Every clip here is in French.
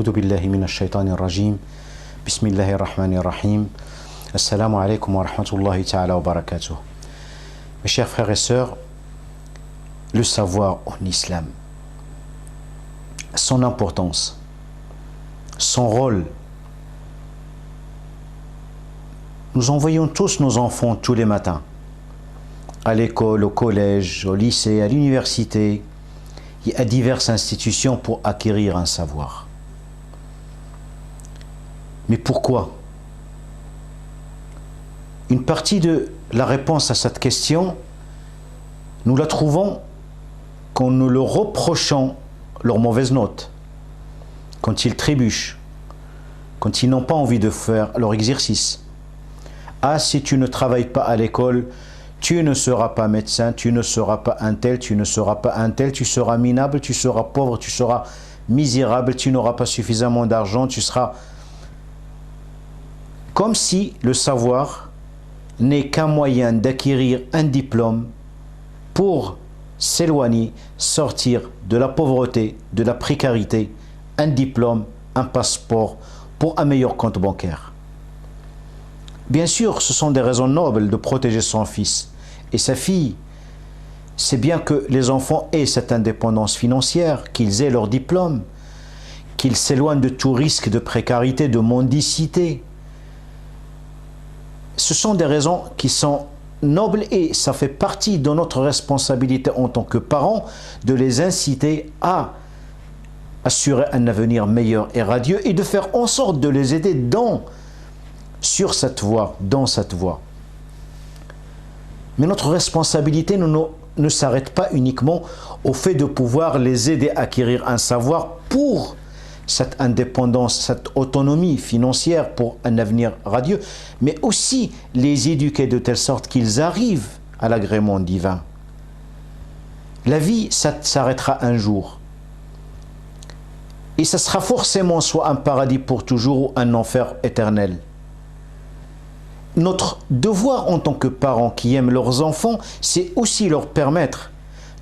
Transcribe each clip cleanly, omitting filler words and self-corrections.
أعوذ بالله من الشيطان الرجيم بسم الله الرحمن الرحيم Assalamu alaikum wa rahmatullahi ta'ala wa barakatuh. Mes chers frères et sœurs, le savoir en islam, son importance, son rôle. Nous envoyons tous nos enfants tous les matins à l'école, au collège, au lycée, à l'université et à diverses institutions pour acquérir un savoir. Mais pourquoi? Une partie de la réponse à cette question, nous la trouvons quand nous leur reprochons leurs mauvaises notes, quand ils trébuchent, quand ils n'ont pas envie de faire leur exercice. Ah, si tu ne travailles pas à l'école, tu ne seras pas médecin, tu ne seras pas un tel, tu ne seras pas un tel, tu seras minable, tu seras pauvre, tu seras misérable, tu n'auras pas suffisamment d'argent, tu seras... Comme si le savoir n'est qu'un moyen d'acquérir un diplôme pour s'éloigner, sortir de la pauvreté, de la précarité, un diplôme, un passeport pour un meilleur compte bancaire. Bien sûr, ce sont des raisons nobles de protéger son fils et sa fille. C'est bien que les enfants aient cette indépendance financière, qu'ils aient leur diplôme, qu'ils s'éloignent de tout risque de précarité, de mendicité. Ce sont des raisons qui sont nobles et ça fait partie de notre responsabilité en tant que parents de les inciter à assurer un avenir meilleur et radieux et de faire en sorte de les aider sur cette voie, dans cette voie. Mais notre responsabilité ne s'arrête pas uniquement au fait de pouvoir les aider à acquérir un savoir pour cette indépendance, cette autonomie financière pour un avenir radieux, mais aussi les éduquer de telle sorte qu'ils arrivent à l'agrément divin. La vie, ça s'arrêtera un jour. Et ça sera forcément soit un paradis pour toujours ou un enfer éternel. Notre devoir en tant que parents qui aiment leurs enfants, c'est aussi leur permettre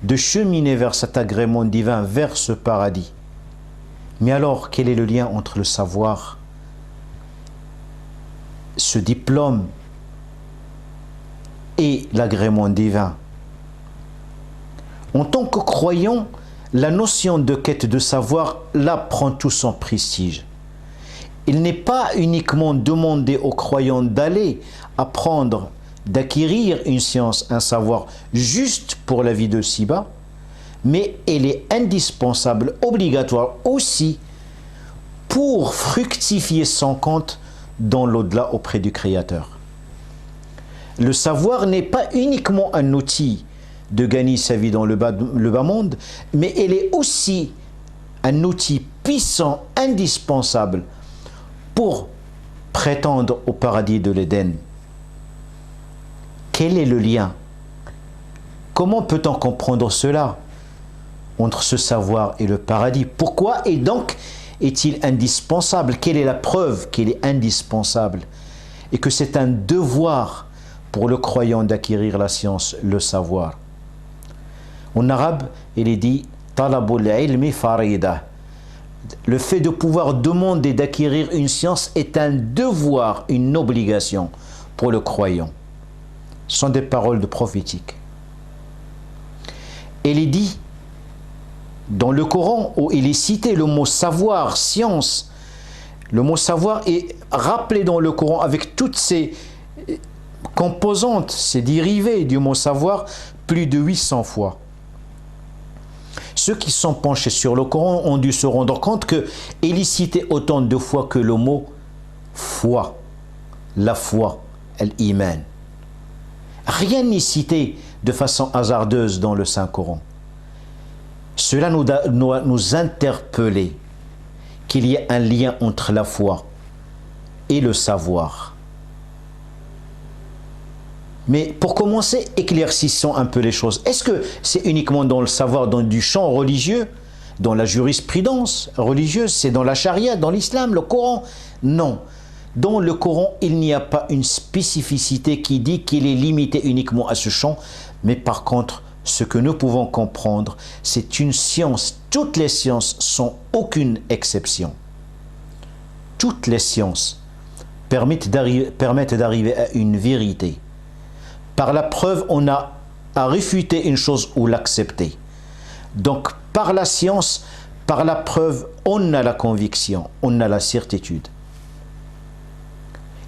de cheminer vers cet agrément divin, vers ce paradis. Mais alors, quel est le lien entre le savoir, ce diplôme et l'agrément divin? En tant que croyant, la notion de quête de savoir, là, prend tout son prestige. Il n'est pas uniquement demandé aux croyants d'aller apprendre, d'acquérir une science, un savoir, juste pour la vie de ci-bas, mais elle est indispensable, obligatoire aussi pour fructifier son compte dans l'au-delà auprès du Créateur. Le savoir n'est pas uniquement un outil de gagner sa vie dans le bas monde, mais elle est aussi un outil puissant, indispensable pour prétendre au paradis de l'Éden. Quel est le lien? Comment peut-on comprendre cela entre ce savoir et le paradis? Pourquoi et donc est-il indispensable? Quelle est la preuve qu'il est indispensable et que c'est un devoir pour le croyant d'acquérir la science, le savoir? En arabe, il est dit « talabul ilmi farida ». Le fait de pouvoir demander d'acquérir une science est un devoir, une obligation pour le croyant. Ce sont des paroles de prophétique. Il est dit dans le Coran où il est cité le mot savoir, science. Le mot savoir est rappelé dans le Coran avec toutes ses composantes, ses dérivés du mot savoir, plus de 800 fois. Ceux qui sont penchés sur le Coran ont dû se rendre compte qu'il est cité autant de fois que le mot foi, la foi, l'iman. Rien n'est cité de façon hasardeuse dans le Saint-Coran. Cela doit nous interpeller qu'il y ait un lien entre la foi et le savoir. Mais pour commencer, éclaircissons un peu les choses. Est-ce que c'est uniquement dans le savoir, dans du champ religieux, dans la jurisprudence religieuse, c'est dans la charia, dans l'islam, le Coran? Non. Dans le Coran, il n'y a pas une spécificité qui dit qu'il est limité uniquement à ce champ, mais par contre, ce que nous pouvons comprendre, c'est une science. Toutes les sciences sont aucune exception. toutes les sciences permettent d'arriver à une vérité. Par la preuve, on a à réfuter une chose ou l'accepter. Donc, par la science, par la preuve, on a la conviction, on a la certitude.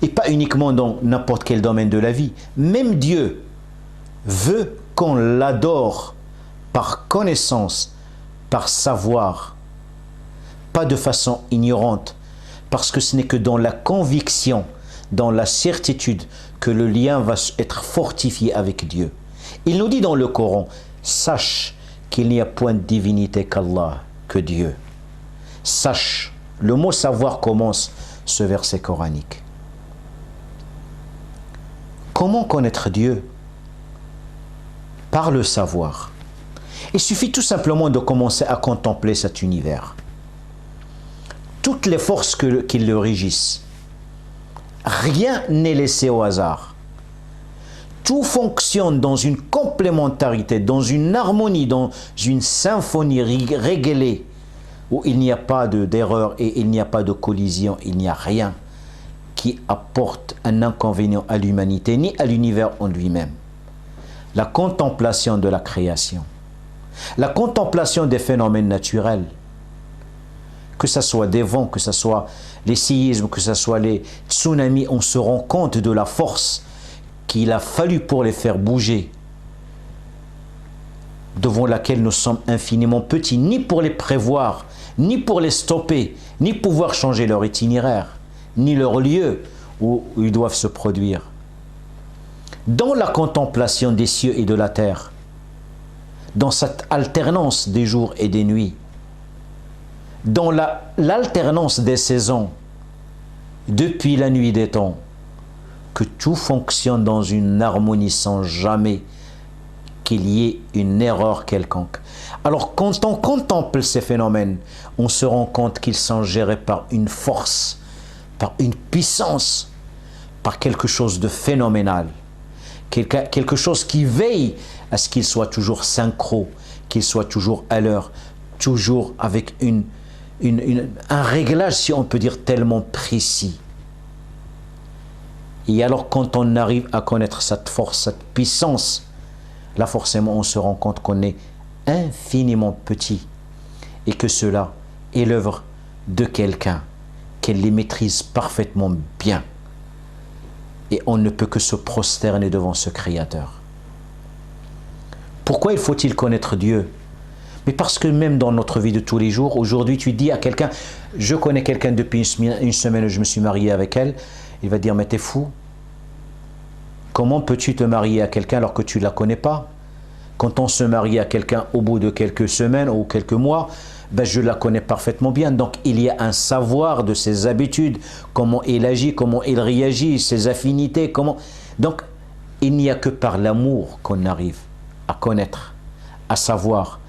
Et pas uniquement dans n'importe quel domaine de la vie. Même Dieu veut qu'on l'adore par connaissance, par savoir, pas de façon ignorante, parce que ce n'est que dans la conviction, dans la certitude, que le lien va être fortifié avec Dieu. Il nous dit dans le Coran, sache qu'il n'y a point de divinité qu'Allah, que Dieu. Sache, le mot savoir commence ce verset coranique. Comment connaître Dieu? Par le savoir. Il suffit tout simplement de commencer à contempler cet univers. Toutes les forces qui le régissent. Rien n'est laissé au hasard. Tout fonctionne dans une complémentarité, dans une harmonie, dans une symphonie réglée, où il n'y a pas d'erreur et il n'y a pas de collision, il n'y a rien qui apporte un inconvénient à l'humanité, ni à l'univers en lui-même. La contemplation de la création, la contemplation des phénomènes naturels, que ce soit des vents, que ce soit les séismes, que ce soit les tsunamis, on se rend compte de la force qu'il a fallu pour les faire bouger, devant laquelle nous sommes infiniment petits, ni pour les prévoir, ni pour les stopper, ni pouvoir changer leur itinéraire, ni leur lieu où ils doivent se produire. Dans la contemplation des cieux et de la terre, dans cette alternance des jours et des nuits, dans l'alternance des saisons, depuis la nuit des temps, que tout fonctionne dans une harmonie sans jamais qu'il y ait une erreur quelconque. Alors quand on contemple ces phénomènes, on se rend compte qu'ils sont gérés par une force, par une puissance, par quelque chose de phénoménal, quelque chose qui veille à ce qu'ils soient toujours synchro, qu'ils soient toujours à l'heure, toujours avec un réglage, si on peut dire, tellement précis. Et alors quand on arrive à connaître cette force, cette puissance, là forcément on se rend compte qu'on est infiniment petit et que cela est l'œuvre de quelqu'un, qu'elle les maîtrise parfaitement bien. Et on ne peut que se prosterner devant ce Créateur. Pourquoi il faut-il connaître Dieu? Mais parce que même dans notre vie de tous les jours, aujourd'hui tu dis à quelqu'un, je connais quelqu'un depuis une semaine, je me suis marié avec elle, il va dire, mais t'es fou. Comment peux-tu te marier à quelqu'un alors que tu ne la connais pas? Quand on se marie à quelqu'un au bout de quelques semaines ou quelques mois, ben je la connais parfaitement bien. Donc il y a un savoir de ses habitudes, comment il agit, comment il réagit, ses affinités, comment... Donc il n'y a que par l'amour qu'on arrive à connaître, à savoir.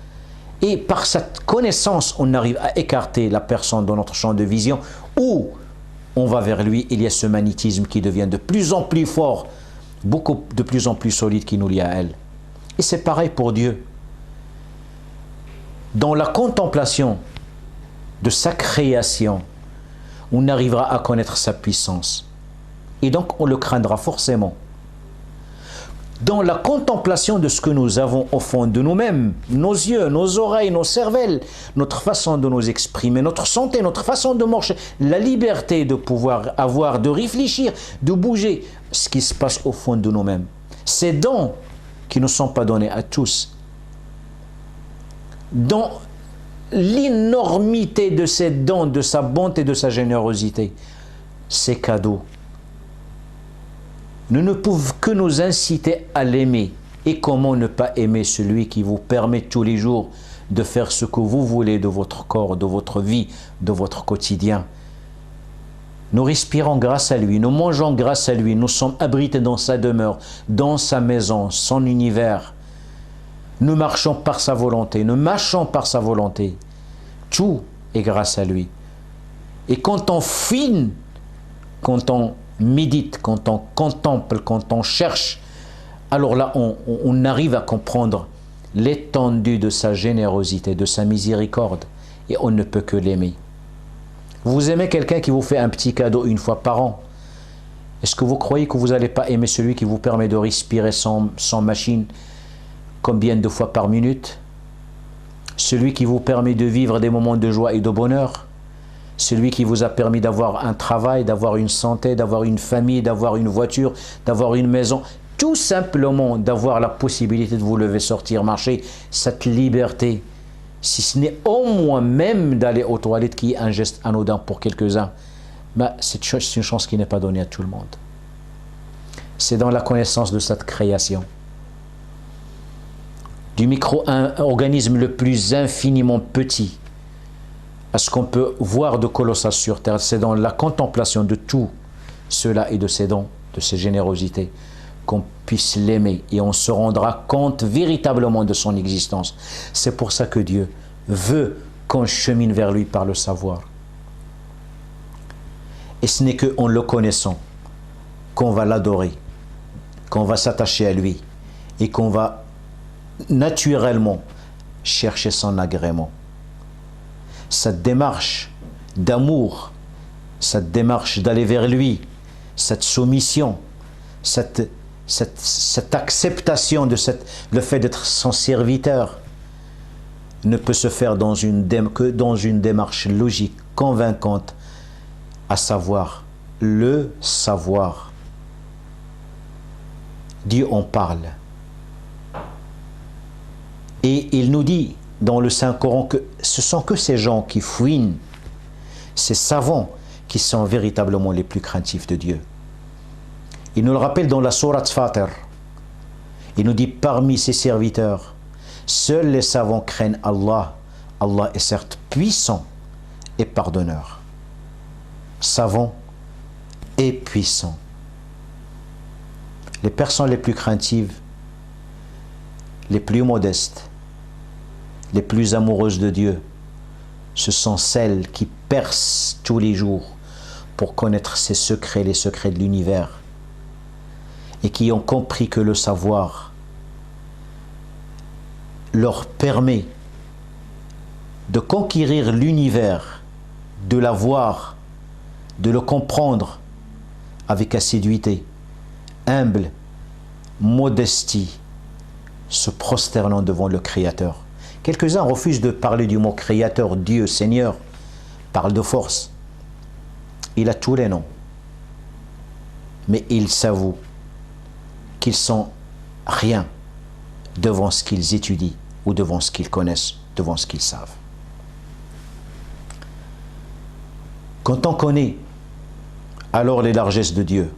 Et par cette connaissance, on arrive à écarter la personne dans notre champ de vision, où on va vers lui, il y a ce magnétisme qui devient de plus en plus fort, beaucoup de plus en plus solide qui nous lie à elle. Et c'est pareil pour Dieu. Dans la contemplation de sa création, on arrivera à connaître sa puissance. Et donc on le craindra forcément. Dans la contemplation de ce que nous avons au fond de nous-mêmes, nos yeux, nos oreilles, nos cervelles, notre façon de nous exprimer, notre santé, notre façon de marcher, la liberté de pouvoir avoir, de réfléchir, de bouger, ce qui se passe au fond de nous-mêmes. Ces dons qui ne sont pas donnés à tous. Dans l'énormité de ces dons, de sa bonté, de sa générosité, ces cadeaux ne peuvent que nous inciter à l'aimer. Et comment ne pas aimer celui qui vous permet tous les jours de faire ce que vous voulez de votre corps, de votre vie, de votre quotidien. Nous respirons grâce à lui, nous mangeons grâce à lui, nous sommes abrités dans sa demeure, dans sa maison, son univers. Nous marchons par sa volonté, nous marchons par sa volonté. Tout est grâce à lui. Et quand on fine, quand on médite, quand on contemple, quand on cherche, alors là, on arrive à comprendre l'étendue de sa générosité, de sa miséricorde, et on ne peut que l'aimer. Vous aimez quelqu'un qui vous fait un petit cadeau une fois par an. Est-ce que vous croyez que vous n'allez pas aimer celui qui vous permet de respirer sans machine combien de fois par minute? Celui qui vous permet de vivre des moments de joie et de bonheur? Celui qui vous a permis d'avoir un travail, d'avoir une santé, d'avoir une famille, d'avoir une voiture, d'avoir une maison, tout simplement d'avoir la possibilité de vous lever, sortir, marcher, cette liberté, si ce n'est au moins même d'aller aux toilettes, qui est un geste anodin pour quelques-uns, mais c'est une chance qui n'est pas donnée à tout le monde. C'est dans la connaissance de cette création. Du micro-organisme le plus infiniment petit à ce qu'on peut voir de colossal sur terre, c'est dans la contemplation de tout cela et de ses dons, de ses générosités, qu'on puisse l'aimer et on se rendra compte véritablement de son existence. C'est pour ça que Dieu veut qu'on chemine vers lui par le savoir. Et ce n'est qu'en le connaissant qu'on va l'adorer, qu'on va s'attacher à lui et qu'on va naturellement chercher son agrément. Cette démarche d'amour, cette démarche d'aller vers lui, cette soumission, cette acceptation de le fait d'être son serviteur ne peut se faire que dans une démarche logique, convaincante, à savoir le savoir. Dieu en parle. Et il nous dit dans le Saint-Coran que ce sont que ces gens qui fouinent, ces savants, qui sont véritablement les plus craintifs de Dieu. Il nous le rappelle dans la sourate Fatir. Il nous dit parmi ses serviteurs, seuls les savants craignent Allah. Allah est certes puissant et pardonneur. Savant et puissant. Les personnes les plus craintives, les plus modestes, les plus amoureuses de Dieu, ce sont celles qui percent tous les jours pour connaître ses secrets, les secrets de l'univers, et qui ont compris que le savoir leur permet de conquérir l'univers, de l'avoir, de le comprendre avec assiduité, humble, modestie, se prosternant devant le Créateur. Quelques-uns refusent de parler du mot Créateur, Dieu, Seigneur, parlent de force. Il a tous les noms, mais ils s'avouent qu'ils sont rien devant ce qu'ils étudient ou devant ce qu'ils connaissent, devant ce qu'ils savent. Quand on connaît alors les largesses de Dieu,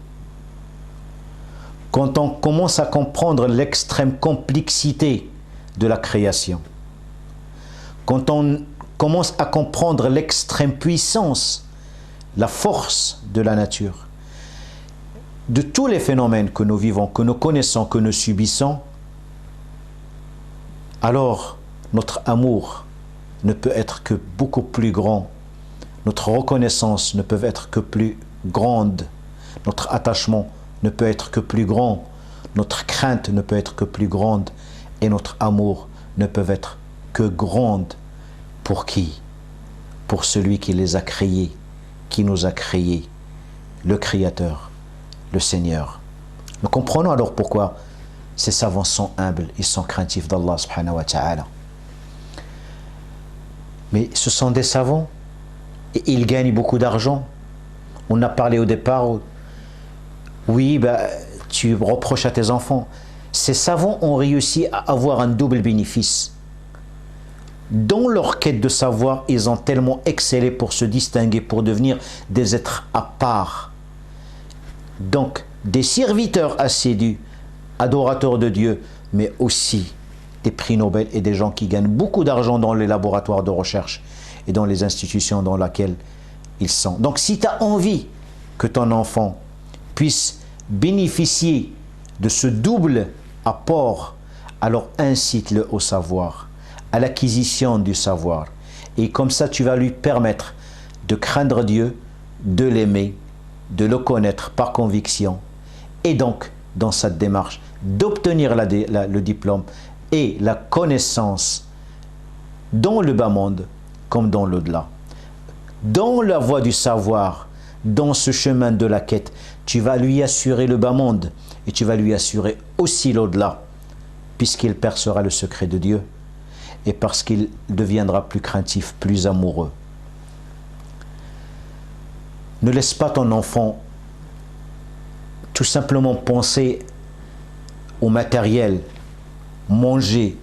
quand on commence à comprendre l'extrême complexité de la création, quand on commence à comprendre l'extrême puissance, la force de la nature, de tous les phénomènes que nous vivons, que nous connaissons, que nous subissons, alors notre amour ne peut être que beaucoup plus grand, notre reconnaissance ne peut être que plus grande, notre attachement ne peut être que plus grand, notre crainte ne peut être que plus grande, et notre amour ne peut être que grande. Pour qui? Pour celui qui les a créés, qui nous a créés, le Créateur, le Seigneur. Nous comprenons alors pourquoi ces savants sont humbles, ils sont craintifs d'Allah subhanahu wa ta'ala. Mais ce sont des savants et ils gagnent beaucoup d'argent. On a parlé au départ, oui, tu reproches à tes enfants. Ces savants ont réussi à avoir un double bénéfice. Dans leur quête de savoir, ils ont tellement excellé pour se distinguer, pour devenir des êtres à part. Donc, des serviteurs assidus, adorateurs de Dieu, mais aussi des prix Nobel et des gens qui gagnent beaucoup d'argent dans les laboratoires de recherche et dans les institutions dans lesquelles ils sont. Donc, si tu as envie que ton enfant puisse bénéficier de ce double apport, alors incite-le au savoir, à l'acquisition du savoir. Et comme ça, tu vas lui permettre de craindre Dieu, de l'aimer, de le connaître par conviction, et donc, dans cette démarche, d'obtenir le diplôme et la connaissance dans le bas monde comme dans l'au-delà. dans la voie du savoir, dans ce chemin de la quête, tu vas lui assurer le bas monde et tu vas lui assurer aussi l'au-delà, puisqu'il percera le secret de Dieu et parce qu'il deviendra plus craintif, plus amoureux. Ne laisse pas ton enfant tout simplement penser au matériel, manger,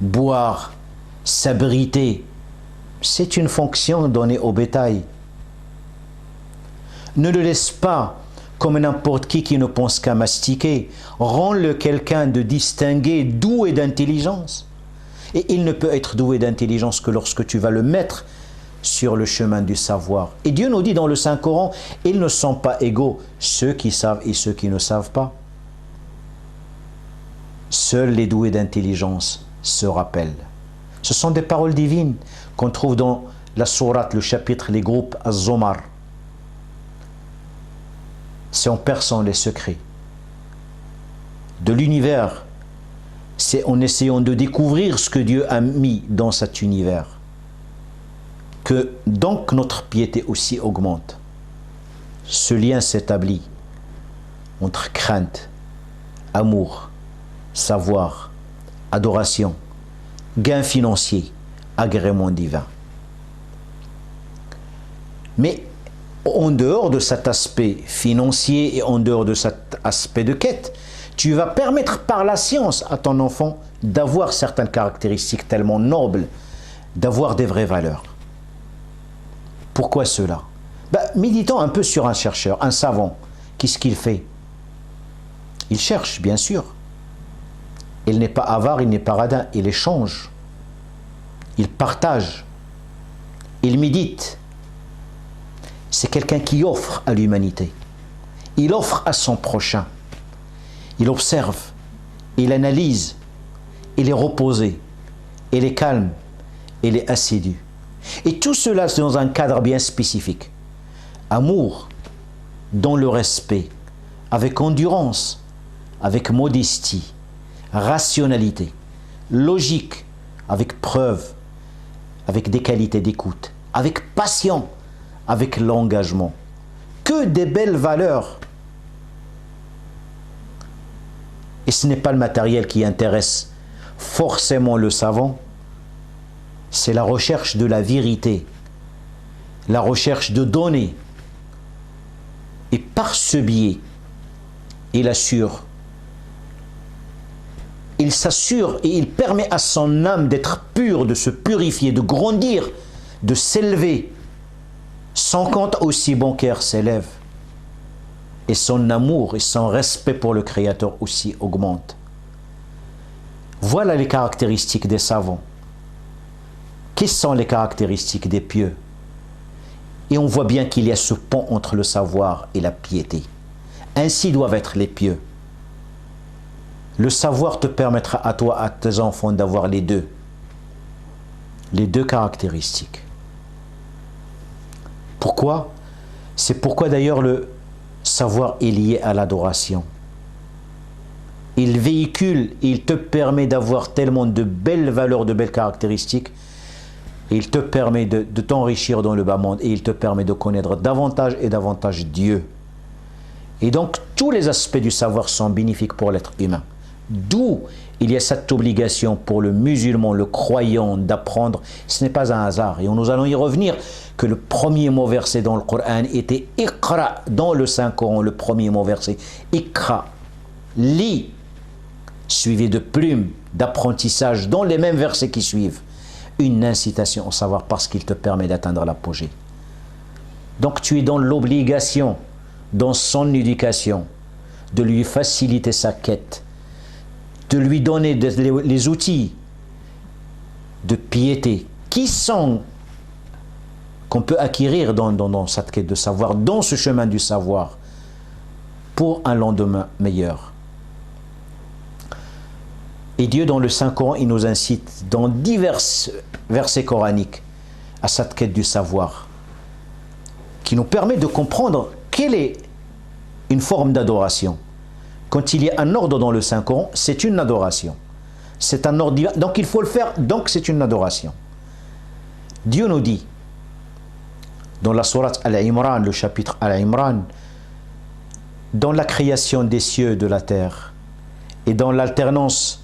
boire, s'abriter. C'est une fonction donnée au bétail. Ne le laisse pas comme n'importe qui ne pense qu'à mastiquer. Rends-le quelqu'un de distingué, doué d'intelligence. Et il ne peut être doué d'intelligence que lorsque tu vas le mettre sur le chemin du savoir. Et Dieu nous dit dans le Saint-Coran, ils ne sont pas égaux, ceux qui savent et ceux qui ne savent pas. Seuls les doués d'intelligence se rappellent. Ce sont des paroles divines qu'on trouve dans la sourate, le chapitre, les groupes Az-Zumar. C'est en perçant les secrets de l'univers, c'est en essayant de découvrir ce que Dieu a mis dans cet univers que donc notre piété aussi augmente. Ce lien s'établit entre crainte, amour, savoir, adoration, gain financier, agrément divin. Mais en dehors de cet aspect financier et en dehors de cet aspect de quête, tu vas permettre par la science à ton enfant d'avoir certaines caractéristiques tellement nobles, d'avoir des vraies valeurs. Pourquoi cela? Méditons un peu sur un chercheur, un savant. Qu'est-ce qu'il fait? Il cherche, bien sûr. Il n'est pas avare, il n'est pas radin, il échange. Il partage. Il médite. C'est quelqu'un qui offre à l'humanité. Il offre à son prochain. Il observe, il analyse, il est reposé, il est calme, il est assidu. Et tout cela c'est dans un cadre bien spécifique. Amour, dans le respect, avec endurance, avec modestie, rationalité, logique, avec preuve, avec des qualités d'écoute, avec passion, avec l'engagement. Que des belles valeurs. Et ce n'est pas le matériel qui intéresse forcément le savant, c'est la recherche de la vérité, la recherche de données. Et par ce biais, il s'assure et il permet à son âme d'être pure, de se purifier, de grandir, de s'élever. Son compte aussi bancaire s'élève. Et son amour et son respect pour le Créateur aussi augmentent. Voilà les caractéristiques des savants. Quelles sont les caractéristiques des pieux? Et on voit bien qu'il y a ce pont entre le savoir et la piété. Ainsi doivent être les pieux. Le savoir te permettra à toi, à tes enfants, d'avoir les deux caractéristiques. Pourquoi? C'est pourquoi d'ailleurs le savoir est lié à l'adoration. Il véhicule, il te permet d'avoir tellement de belles valeurs, de belles caractéristiques. Et il te permet de t'enrichir dans le bas monde et il te permet de connaître davantage et davantage Dieu. Et donc, tous les aspects du savoir sont bénéfiques pour l'être humain. D'où il y a cette obligation pour le musulman, le croyant, d'apprendre. Ce n'est pas un hasard. Et nous allons y revenir que le premier mot versé dans le Coran était « Iqra » dans le Saint-Coran, le premier mot versé. « Iqra » lis, suivi de plumes, d'apprentissage dans les mêmes versets qui suivent. Une incitation au savoir parce qu'il te permet d'atteindre l'apogée. Donc tu es dans l'obligation, dans son éducation, de lui faciliter sa quête, de lui donner les outils de piété qui sont qu'on peut acquérir dans cette quête de savoir, dans ce chemin du savoir, pour un lendemain meilleur. Et Dieu, dans le Saint-Coran, il nous incite dans divers versets coraniques à cette quête du savoir, qui nous permet de comprendre quelle est une forme d'adoration. Quand il y a un ordre dans le Saint-Coran, c'est une adoration. C'est un ordre divin, donc il faut le faire, donc c'est une adoration. Dieu nous dit, dans la sourate Al-Imran, le chapitre Al-Imran, dans la création des cieux et de la terre, et dans l'alternance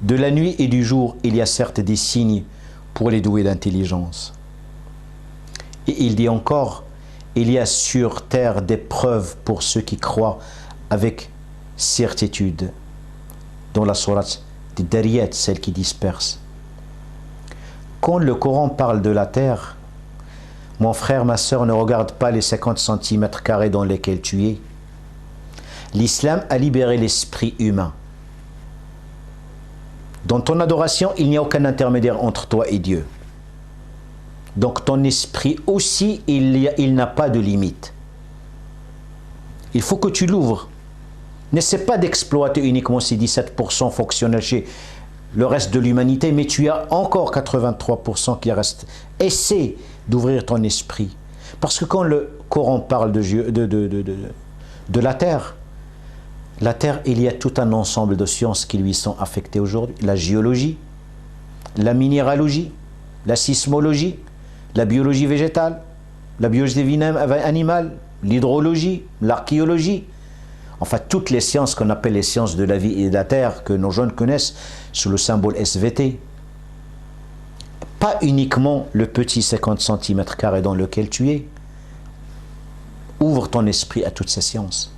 de la nuit et du jour, il y a certes des signes pour les doués d'intelligence. Et il dit encore, il y a sur terre des preuves pour ceux qui croient avec certitude, dans la sourate de Dariyat, celle qui disperse. Quand le Coran parle de la terre, mon frère, ma soeur, ne regarde pas les 50 cm² dans lesquels tu es. L'islam a libéré l'esprit humain. Dans ton adoration, il n'y a aucun intermédiaire entre toi et Dieu. Donc ton esprit aussi, il n'a pas de limite. Il faut que tu l'ouvres. N'essaie pas d'exploiter uniquement ces 17% fonctionnels chez le reste de l'humanité, mais tu as encore 83% qui restent. Essaie d'ouvrir ton esprit. Parce que quand le Coran parle de la terre, il y a tout un ensemble de sciences qui lui sont affectées aujourd'hui. La géologie, la minéralogie, la sismologie, la biologie végétale, la biologie animale, l'hydrologie, l'archéologie. Enfin, toutes les sciences qu'on appelle les sciences de la vie et de la terre, que nos jeunes connaissent sous le symbole SVT. Pas uniquement le petit 50 cm² dans lequel tu es. Ouvre ton esprit à toutes ces sciences.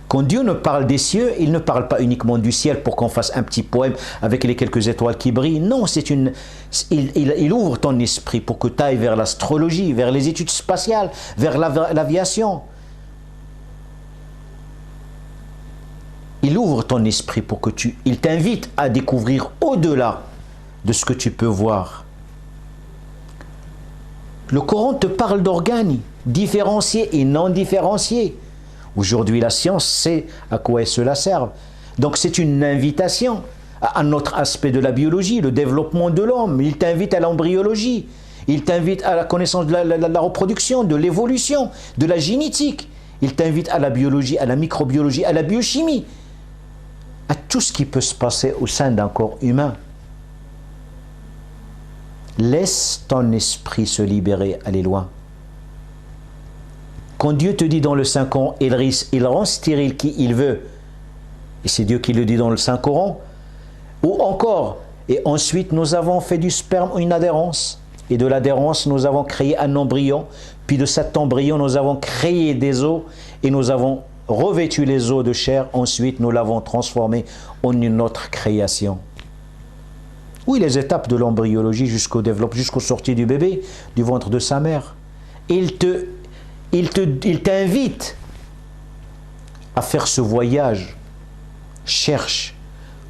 Quand Dieu nous parle des cieux, il ne parle pas uniquement du ciel pour qu'on fasse un petit poème avec les quelques étoiles qui brillent. Non, il ouvre ton esprit pour que tu ailles vers l'astrologie, vers les études spatiales, vers l'aviation. Il ouvre ton esprit pour que il t'invite à découvrir au-delà de ce que tu peux voir. Le Coran te parle d'organes différenciés et non différenciés. Aujourd'hui, la science sait à quoi cela sert. Donc c'est une invitation à un autre aspect de la biologie, le développement de l'homme. Il t'invite à l'embryologie. Il t'invite à la connaissance de la reproduction, de l'évolution, de la génétique. Il t'invite à la biologie, à la microbiologie, à la biochimie, à tout ce qui peut se passer au sein d'un corps humain. Laisse ton esprit se libérer, aller loin. Quand Dieu te dit dans le Saint-Coran, il rend stérile qui il veut, et c'est Dieu qui le dit dans le Saint-Coran, ou encore, et ensuite nous avons fait du sperme une adhérence, et de l'adhérence nous avons créé un embryon, puis de cet embryon nous avons créé des os, et nous avons revêtu les os de chair, ensuite nous l'avons transformé en une autre création. Oui, les étapes de l'embryologie jusqu'au développement, jusqu'aux sorties du bébé, du ventre de sa mère. Il t'invite à faire ce voyage. Cherche,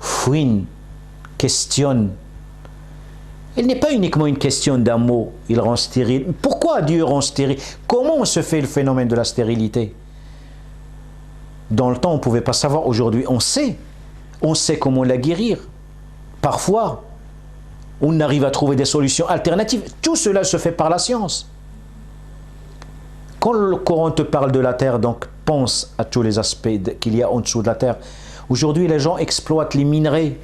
fouine, questionne. Il n'est pas uniquement une question d'un mot, il rend stérile. Pourquoi Dieu rend stérile? Comment se fait le phénomène de la stérilité? Dans le temps, on ne pouvait pas savoir. Aujourd'hui, on sait. On sait comment la guérir. Parfois, on arrive à trouver des solutions alternatives. Tout cela se fait par la science. Quand le Coran te parle de la terre, donc pense à tous les aspects qu'il y a en dessous de la terre. Aujourd'hui, les gens exploitent les minerais,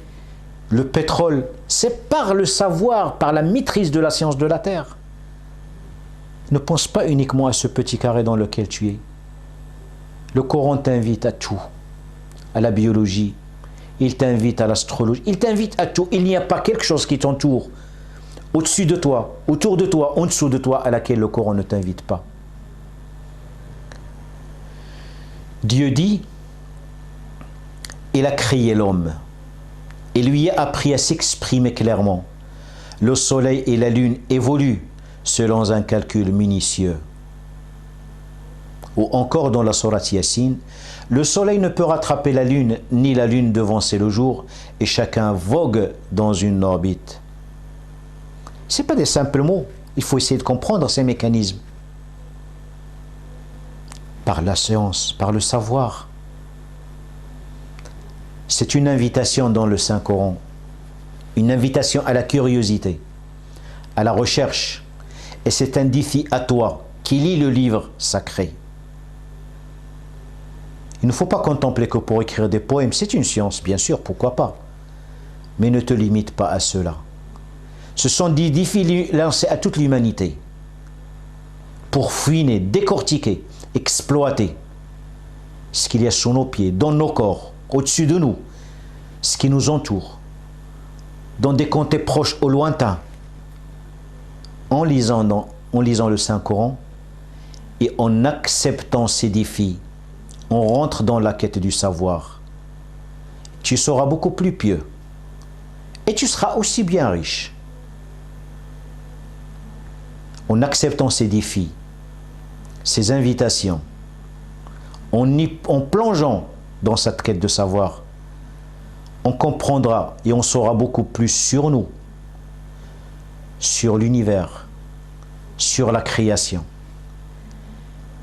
le pétrole. C'est par le savoir, par la maîtrise de la science de la terre. Ne pense pas uniquement à ce petit carré dans lequel tu es. Le Coran t'invite à tout, à la biologie, il t'invite à l'astrologie, il t'invite à tout. Il n'y a pas quelque chose qui t'entoure, au-dessus de toi, autour de toi, en dessous de toi, à laquelle le Coran ne t'invite pas. Dieu dit, il a créé l'homme et lui a appris à s'exprimer clairement. Le soleil et la lune évoluent selon un calcul minutieux. Ou encore dans la sourate Yassine, le soleil ne peut rattraper la lune, ni la lune devancer le jour, et chacun vogue dans une orbite. Ce n'est pas des simples mots, il faut essayer de comprendre ces mécanismes. Par la science, par le savoir. C'est une invitation dans le Saint-Coran, une invitation à la curiosité, à la recherche, et c'est un défi à toi qui lis le livre sacré. Il ne faut pas contempler que pour écrire des poèmes, c'est une science, bien sûr, pourquoi pas. Mais ne te limite pas à cela. Ce sont des défis lancés à toute l'humanité. pour fouiner, décortiquer, exploiter ce qu'il y a sous nos pieds, dans nos corps, au-dessus de nous, ce qui nous entoure, dans des contrées proches ou lointains, en lisant le Saint-Coran et en acceptant ces défis, on rentre dans la quête du savoir. Tu seras beaucoup plus pieux et tu seras aussi bien riche. En acceptant ces défis, ces invitations, en plongeant dans cette quête de savoir, on comprendra et on saura beaucoup plus sur nous, sur l'univers, sur la création,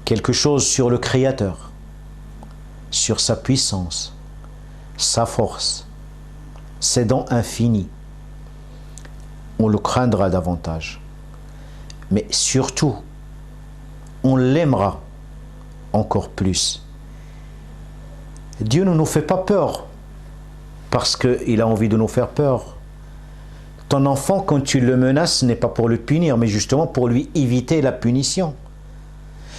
quelque chose sur le Créateur, sur sa puissance, sa force, ses dons infinis. On le craindra davantage. Mais surtout, on l'aimera encore plus. Dieu ne nous fait pas peur parce qu'il a envie de nous faire peur. Ton enfant, quand tu le menaces, ce n'est pas pour le punir, mais justement pour lui éviter la punition.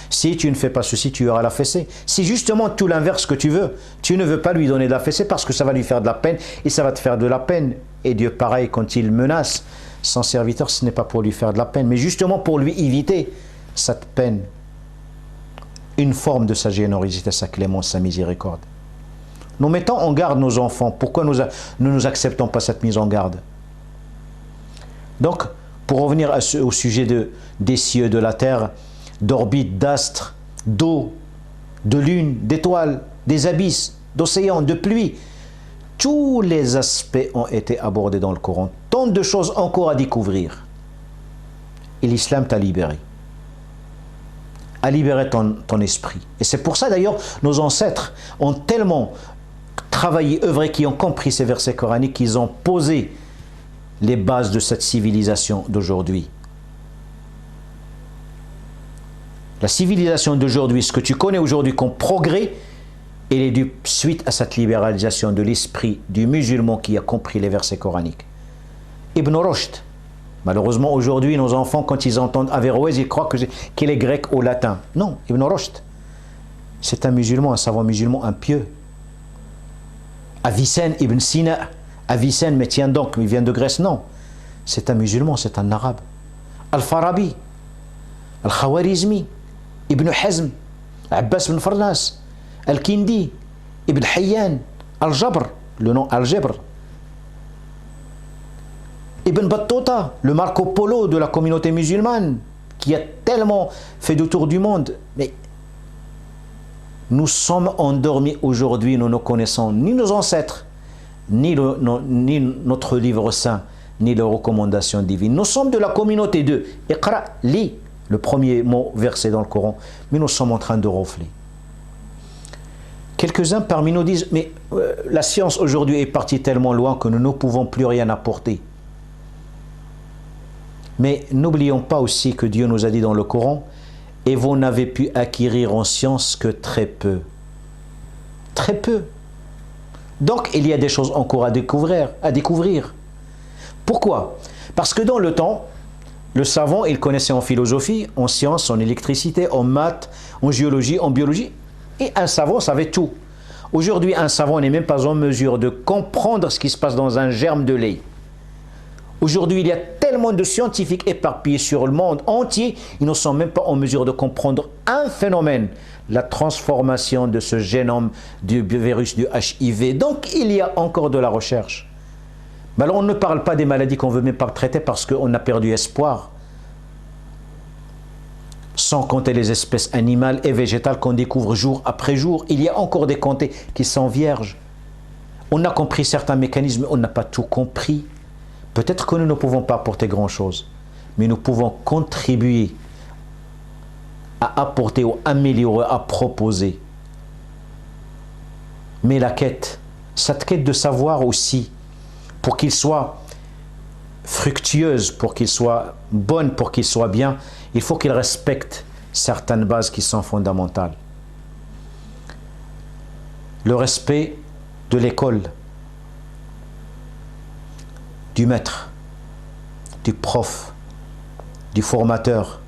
Si tu ne fais pas ceci, tu auras la fessée. C'est justement tout l'inverse que tu veux. Tu ne veux pas lui donner de la fessée parce que ça va lui faire de la peine et ça va te faire de la peine. Et Dieu, pareil, quand il menace son serviteur, ce n'est pas pour lui faire de la peine, mais justement pour lui éviter cette peine. Une forme de sa générosité, sa clémence, sa miséricorde. Nous mettons en garde nos enfants. Pourquoi nous ne acceptons pas cette mise en garde? Donc, pour revenir au sujet des cieux, de la terre, d'orbites, d'astres, d'eau, de lune, d'étoiles, des abysses, d'océans, de pluie, tous les aspects ont été abordés dans le Coran. Tant de choses encore à découvrir. Et l'islam t'a libéré. A libéré ton esprit. Et c'est pour ça d'ailleurs, nos ancêtres ont tellement travaillé, œuvré, qui ont compris ces versets coraniques, qu'ils ont posé les bases de cette civilisation d'aujourd'hui. La civilisation d'aujourd'hui, ce que tu connais aujourd'hui comme progrès, elle est due suite à cette libéralisation de l'esprit du musulman qui a compris les versets coraniques. Ibn Rushd, malheureusement aujourd'hui, nos enfants, quand ils entendent Averroès, ils croient qu'il est grec ou latin. Non, Ibn Rushd, c'est un musulman, un savant musulman, un pieux. Avicenne, Ibn Sina, Avicenne, mais tiens donc, il vient de Grèce, non. C'est un musulman, c'est un arabe. Al-Farabi, Al-Khawarizmi, Ibn Hazm, Abbas ibn Farnas, Al-Kindi, Ibn Hayyan, Al-Jabr, le nom Al-Jabr, Ibn Battuta, le Marco Polo de la communauté musulmane, qui a tellement fait de tour du monde. Mais nous sommes endormis aujourd'hui, nous ne connaissons ni nos ancêtres, ni notre livre saint, ni les recommandations divines. Nous sommes de la communauté de Iqra, lis, le premier mot versé dans le Coran, mais nous sommes en train de ronfler. Quelques-uns parmi nous disent, mais la science aujourd'hui est partie tellement loin que nous ne pouvons plus rien apporter. Mais n'oublions pas aussi que Dieu nous a dit dans le Coran, et vous n'avez pu acquérir en science que très peu. Très peu. Donc il y a des choses encore à découvrir. Pourquoi? Parce que dans le temps, le savant, il connaissait en philosophie, en sciences, en électricité, en maths, en géologie, en biologie. Et un savant savait tout. Aujourd'hui, un savant n'est même pas en mesure de comprendre ce qui se passe dans un germe de lait. Aujourd'hui, il y a tellement de scientifiques éparpillés sur le monde entier, ils ne sont même pas en mesure de comprendre un phénomène, la transformation de ce génome du virus du HIV. Donc, il y a encore de la recherche. Mais alors, on ne parle pas des maladies qu'on ne veut même pas traiter parce qu'on a perdu espoir. Sans compter les espèces animales et végétales qu'on découvre jour après jour. Il y a encore des comtés qui sont vierges. On a compris certains mécanismes, on n'a pas tout compris. Peut-être que nous ne pouvons pas apporter grand-chose, mais nous pouvons contribuer à apporter ou améliorer, à proposer. Mais la quête, cette quête de savoir aussi, pour qu'il soit fructueuse, pour qu'il soit bonne, pour qu'il soit bien, il faut qu'il respecte certaines bases qui sont fondamentales. Le respect de l'école, du maître, du prof, du formateur,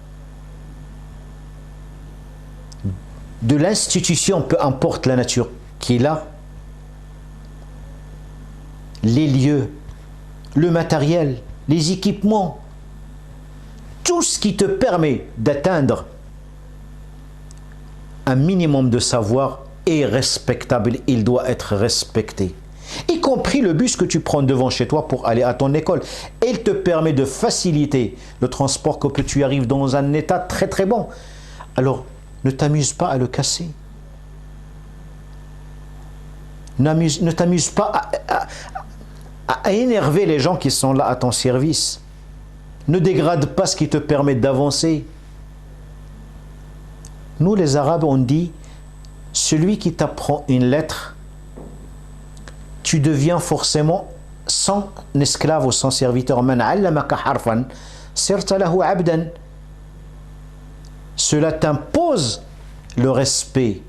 de l'institution, peu importe la nature qu'il a, les lieux, le matériel, les équipements, tout ce qui te permet d'atteindre un minimum de savoir est respectable, il doit être respecté. Y compris le bus que tu prends devant chez toi pour aller à ton école. Il te permet de faciliter le transport que tu arrives dans un état très très bon. Alors, ne t'amuse pas à le casser. Ne t'amuse pas à énerver les gens qui sont là à ton service. Ne dégrade pas ce qui te permet d'avancer. Nous, les Arabes, on dit, celui qui t'apprend une lettre, tu deviens forcément son esclave ou son serviteur. Man 'allamaka harfan, sirta lahu 'abdan. Cela t'impose le respect.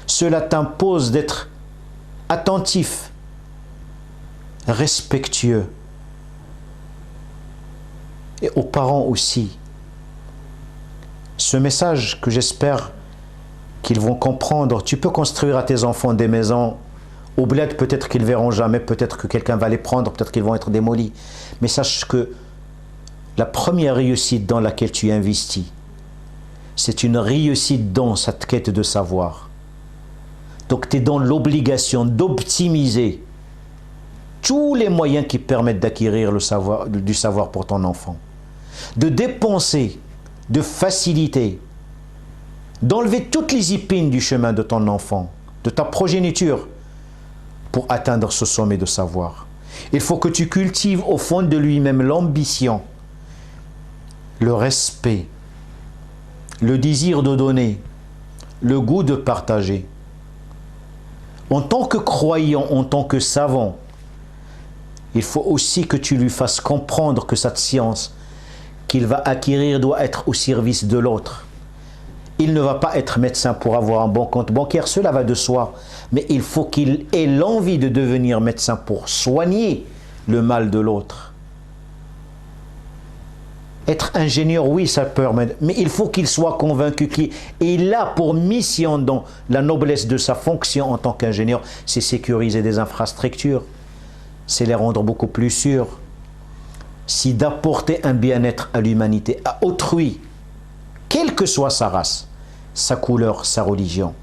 Cela t'impose d'être attentif, respectueux. Et aux parents aussi. Ce message que j'espère qu'ils vont comprendre. Tu peux construire à tes enfants des maisons. Au bled, peut-être qu'ils ne verront jamais, peut-être que quelqu'un va les prendre, peut-être qu'ils vont être démolis. Mais sache que la première réussite dans laquelle tu investis, c'est une réussite dans cette quête de savoir. Donc tu es dans l'obligation d'optimiser tous les moyens qui permettent d'acquérir du savoir pour ton enfant. De dépenser, de faciliter, d'enlever toutes les épines du chemin de ton enfant, de ta progéniture, pour atteindre ce sommet de savoir. Il faut que tu cultives au fond de lui-même l'ambition, le respect, le désir de donner, le goût de partager. En tant que croyant, en tant que savant, il faut aussi que tu lui fasses comprendre que cette science qu'il va acquérir doit être au service de l'autre. Il ne va pas être médecin pour avoir un bon compte bancaire, cela va de soi. Mais il faut qu'il ait l'envie de devenir médecin pour soigner le mal de l'autre. Être ingénieur, oui, ça permet, mais il faut qu'il soit convaincu qu'il a pour mission dans la noblesse de sa fonction en tant qu'ingénieur, c'est sécuriser des infrastructures, c'est les rendre beaucoup plus sûrs, c'est d'apporter un bien-être à l'humanité, à autrui, quelle que soit sa race, sa couleur, sa religion.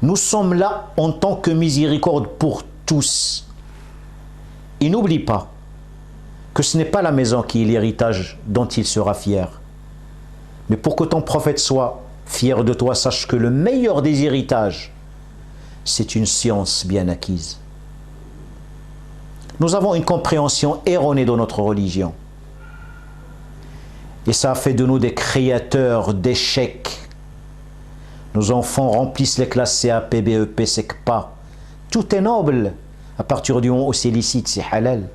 Nous sommes là en tant que miséricorde pour tous. Et n'oublie pas que ce n'est pas la maison qui est l'héritage dont il sera fier. Mais pour que ton prophète soit fier de toi, sache que le meilleur des héritages, c'est une science bien acquise. Nous avons une compréhension erronée de notre religion. Et ça a fait de nous des créateurs d'échecs. Nos enfants remplissent les classes CAP, BEP, SECPA. Tout est noble à partir du moment où c'est licite, c'est halal.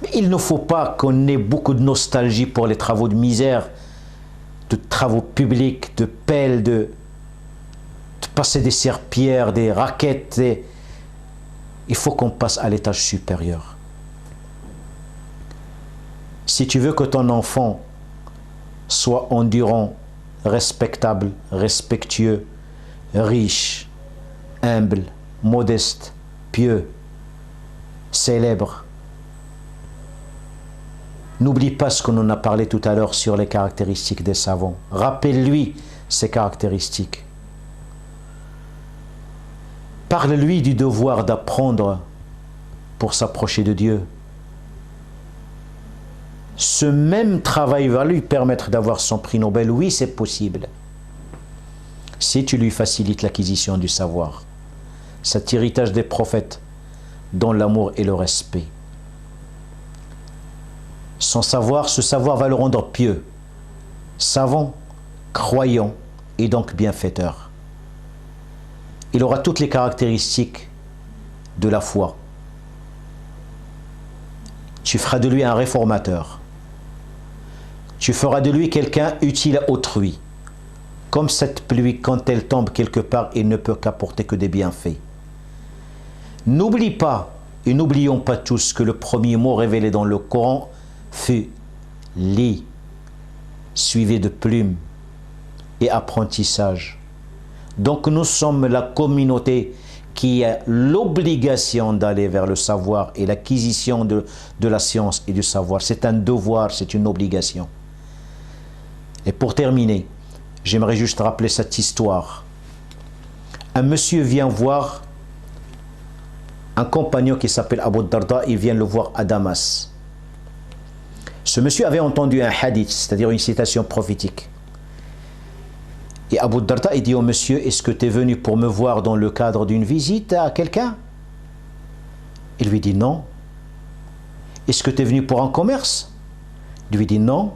Mais il ne faut pas qu'on ait beaucoup de nostalgie pour les travaux de misère, de travaux publics, de pelles, de passer des serpillères, des raquettes. Il faut qu'on passe à l'étage supérieur. Si tu veux que ton enfant soit endurant, respectable, respectueux, riche, humble, modeste, pieux, célèbre, n'oublie pas ce qu'on en a parlé tout à l'heure sur les caractéristiques des savants. Rappelle-lui ces caractéristiques. Parle-lui du devoir d'apprendre pour s'approcher de Dieu. Ce même travail va lui permettre d'avoir son prix Nobel. Oui, c'est possible. Si tu lui facilites l'acquisition du savoir. Cet héritage des prophètes, dont l'amour et le respect. Son savoir, ce savoir va le rendre pieux, savant, croyant et donc bienfaiteur. Il aura toutes les caractéristiques de la foi. Tu feras de lui un réformateur. Tu feras de lui quelqu'un utile à autrui. Comme cette pluie, quand elle tombe quelque part, il ne peut qu'apporter que des bienfaits. N'oublie pas, et n'oublions pas tous, que le premier mot révélé dans le Coran fut « lis », suivi de « plume » et apprentissage. Donc nous sommes la communauté qui a l'obligation d'aller vers le savoir et l'acquisition de la science et du savoir. C'est un devoir, c'est une obligation. Et pour terminer, j'aimerais juste rappeler cette histoire. Un monsieur vient voir un compagnon qui s'appelle Abu Darda, il vient le voir à Damas. Ce monsieur avait entendu un hadith, c'est-à-dire une citation prophétique. Et Abu Darda, il dit au monsieur, est-ce que tu es venu pour me voir dans le cadre d'une visite à quelqu'un? Il lui dit non. Est-ce que tu es venu pour un commerce? Il lui dit non.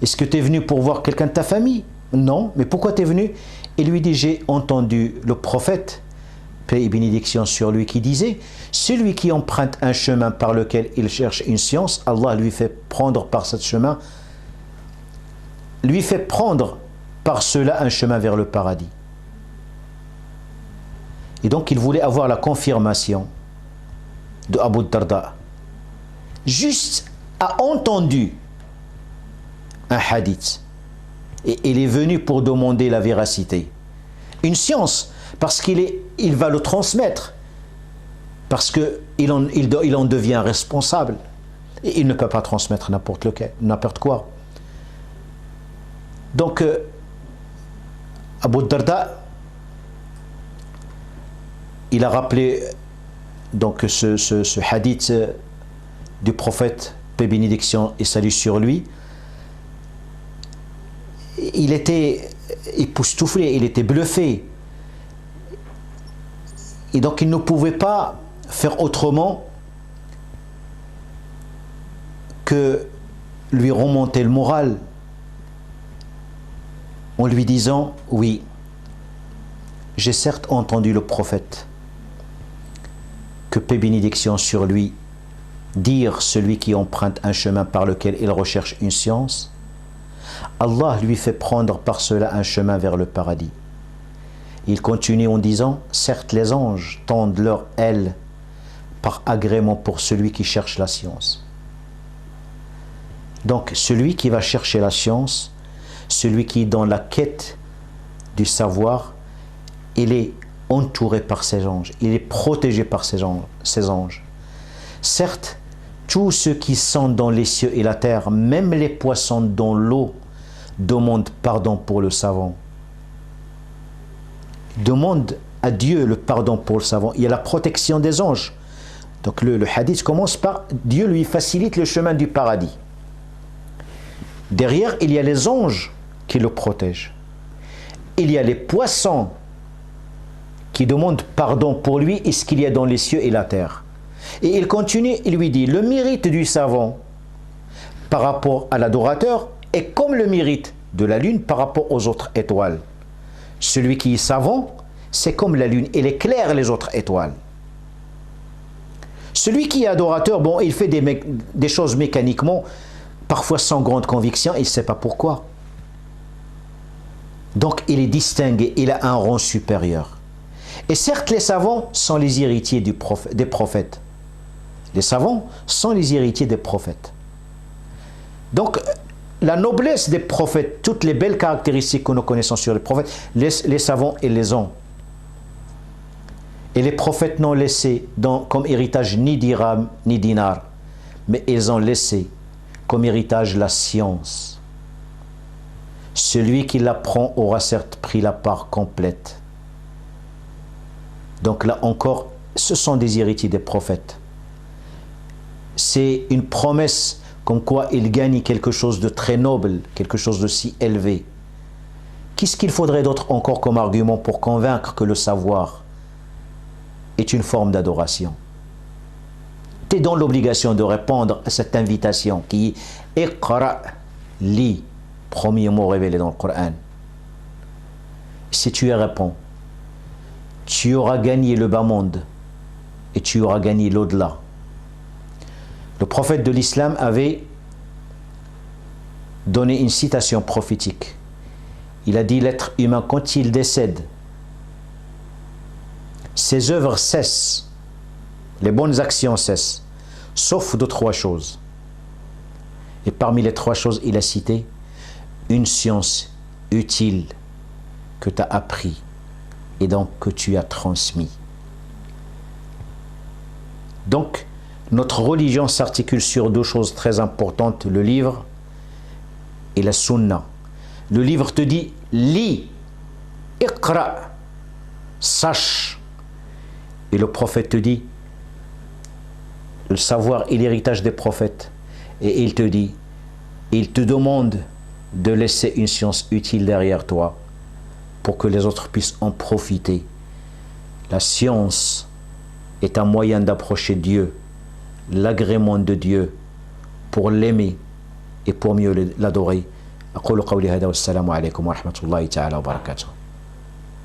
Est-ce que tu es venu pour voir quelqu'un de ta famille? Non. Mais pourquoi tu es venu? Il lui dit, j'ai entendu le prophète, paix et bénédiction sur lui, qui disait, celui qui emprunte un chemin par lequel il cherche une science, Allah lui fait prendre par ce chemin, lui fait prendre par cela un chemin vers le paradis. Et donc il voulait avoir la confirmation de Abu Darda. Juste a entendu un hadith. Et il est venu pour demander la véracité. Une science, parce il va le transmettre. Parce qu'il en devient responsable. Et il ne peut pas transmettre n'importe quoi. Donc, Abu Darda, il a rappelé donc ce hadith du prophète, paix, bénédiction et salut sur lui. Il était époustouflé, il était bluffé. Et donc il ne pouvait pas faire autrement que lui remonter le moral en lui disant, oui, j'ai certes entendu le prophète, que paix bénédiction sur lui, dire celui qui emprunte un chemin par lequel il recherche une science, Allah lui fait prendre par cela un chemin vers le paradis. Il continue en disant, certes les anges tendent leurs ailes par agrément pour celui qui cherche la science. Donc celui qui va chercher la science, celui qui est dans la quête du savoir, il est entouré par ses anges, il est protégé par ses anges. Certes, tous ceux qui sont dans les cieux et la terre, même les poissons dans l'eau, demandent pardon pour le savant. Demande à Dieu le pardon pour le savant. Il y a la protection des anges. Donc le hadith commence par Dieu lui facilite le chemin du paradis. Derrière, il y a les anges qui le protègent. Il y a les poissons qui demandent pardon pour lui et ce qu'il y a dans les cieux et la terre. Et il continue, il lui dit, le mérite du savant par rapport à l'adorateur est comme le mérite de la lune par rapport aux autres étoiles. Celui qui est savant, c'est comme la lune, il éclaire les autres étoiles. Celui qui est adorateur, bon, il fait des choses mécaniquement, parfois sans grande conviction, il ne sait pas pourquoi. Donc il est distingué, il a un rang supérieur. Et certes, les savants sont les héritiers des prophètes. Les savants sont les héritiers des prophètes. Donc, la noblesse des prophètes, toutes les belles caractéristiques que nous connaissons sur les prophètes, les savants et les ont. Et les prophètes n'ont laissé comme héritage ni dirham ni dinar, mais ils ont laissé comme héritage la science. Celui qui l'apprend aura certes pris la part complète. Donc là encore, ce sont des héritiers des prophètes. C'est une promesse comme quoi ils gagnent quelque chose de très noble, quelque chose de si élevé. Qu'est-ce qu'il faudrait d'autre encore comme argument pour convaincre que le savoir est une forme d'adoration? Tu es dans l'obligation de répondre à cette invitation qui est Iqra, lis, premier mot révélé dans le Coran. Si tu y réponds, tu auras gagné le bas monde et tu auras gagné l'au-delà. Le prophète de l'islam avait donné une citation prophétique. Il a dit, l'être humain, quand il décède, ses œuvres cessent, les bonnes actions cessent, sauf de trois choses. Et parmi les trois choses, il a cité une science utile que tu as appris et donc que tu as transmis. Donc, notre religion s'articule sur deux choses très importantes, le livre et la sunna. Le livre te dit, lis, iqra, sache. Et le prophète te dit, le savoir est l'héritage des prophètes. Et il te dit, il te demande de laisser une science utile derrière toi pour que les autres puissent en profiter. La science est un moyen d'approcher Dieu, l'agrément de Dieu, pour l'aimer et pour mieux l'adorer. أقول قولي هذا والسلام عليكم ورحمة الله تعالى وبركاته.